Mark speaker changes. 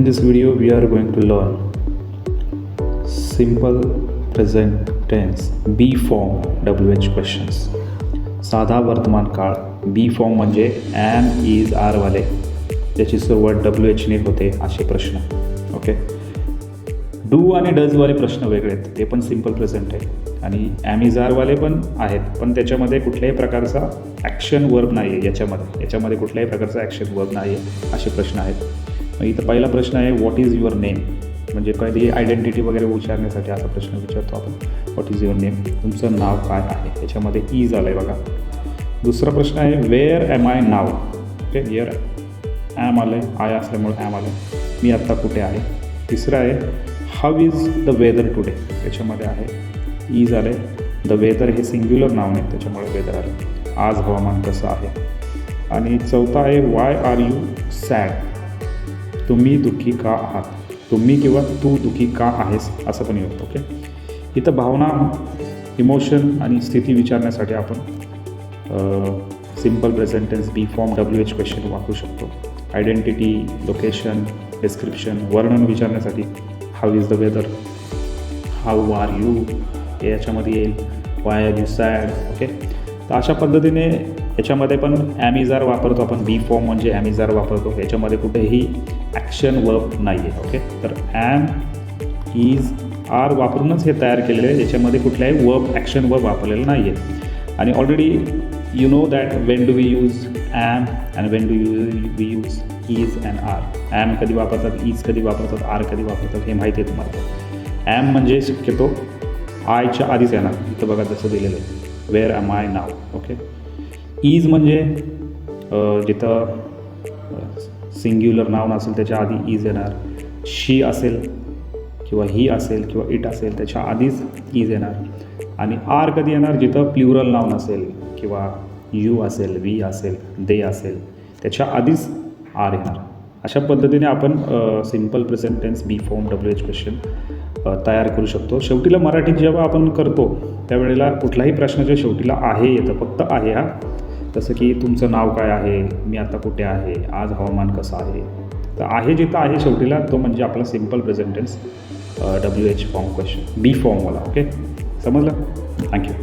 Speaker 1: this video we are going to learn simple present tense B form WH questions. साधा वर्तमान काळ बी form म्हणजे M is R वाले ज्याची सुरुवात WH ने होते असे प्रश्न. ओके, डू आणि डज वाले प्रश्न वेगळे आहेत, ते पण सिम्पल प्रेझेंट आहे आणि एम इज आर वाले पण आहेत, पण त्याच्यामध्ये कुठल्याही प्रकारचा ॲक्शन वर्ब नाही आहे. याच्यामध्ये कुठल्याही प्रकारचा ॲक्शन वर्ब नाही आहे असे प्रश्न आहेत. मग इथं पहिला प्रश्न आहे व्हॉट इज युअर नेम, म्हणजे कधी आयडेंटिटी वगैरे विचारण्यासाठी असा प्रश्न विचारतो आपण. व्हॉट इज युअर नेम, तुमचं नाव काय आहे, याच्यामध्ये इज आलं आहे बघा. दुसरा प्रश्न आहे वेअर एम आय नाव. ओके, वेअर ॲम आलं आहे, आय असल्यामुळे ॲम आलं, मी आत्ता कुठे आहे. तिसरं आहे how is the weather today, याच्यामध्ये आहे इज आलं आहे. द वेदर हे सिंग्युलर नाव नाही त्याच्यामुळे वेदर आलं, आज हवामान कसं आहे. आणि चौथा आहे वाय आर यू सॅड, तुम्ही दुःखी का आहात. तुम्ही किंवा तू दुःखी का आहेस असं पण येतं. ओके, इथं भावना, इमोशन आणि स्थिती विचारण्यासाठी आपण simple present tense be form WH question वापरू शकतो. आयडेंटिटी, लोकेशन, डिस्क्रिप्शन, वर्णन विचारण्यासाठी how is the weather, how are you हे याच्यामध्ये येईल. Why are you sad. Okay, तर अशा पद्धतीने याच्यामध्ये पण ॲम इज आर वापरतो आपण. बी फॉर्म म्हणजे ॲम इज आर वापरतो, याच्यामध्ये कुठेही ॲक्शन वर्ब नाही आहे. ओके, तर ॲम इज आर वापरूनच हे तयार केलेलं आहे, याच्यामध्ये कुठल्याही वर्ब ॲक्शन वर्ब वापरलेलं नाही आहे. आणि already you know that when do we use am and when do we use is and are. Am कधी वापरतात, इज कधी वापरतात, आर कधी वापरतात हे माहिती आहे तुम्हाला. ॲम म्हणजे शक्यतो आयच्या आधीच येणार, इथं बघा जसं दिलेलं आहे वेअर एम आय नाव. ओके, इज म्हणजे जिथं सिंग्युलर नाउन असेल त्याच्या आधी इज येणार. शी असेल किंवा ही असेल किंवा इट असेल त्याच्या आधीच इज येणार. आणि आर कधी येणार, जिथं प्ल्युरल नाउन असेल किंवा यू असेल, वी असेल, दे असेल त्याच्या आधीच आर येणार. अशा पद्धतीने आपण simple present tense be form WH question तयार करू शकतो. शेवटीला मराठीत जेव्हा आपण करतो त्यावेळेला कुठल्याही प्रश्नाच्या शेवटीला आहे येतं, फक्त आहे. हा जसं की तुमचं नाव काय आहे, मी आता कुठे आहे, आज हवामान कसं आहे. तर आहे जिथं आहे शेवटीला तो म्हणजे आपला simple present tense WH form question be फॉर्मवाला. ओके, समजलं? थँक्यू.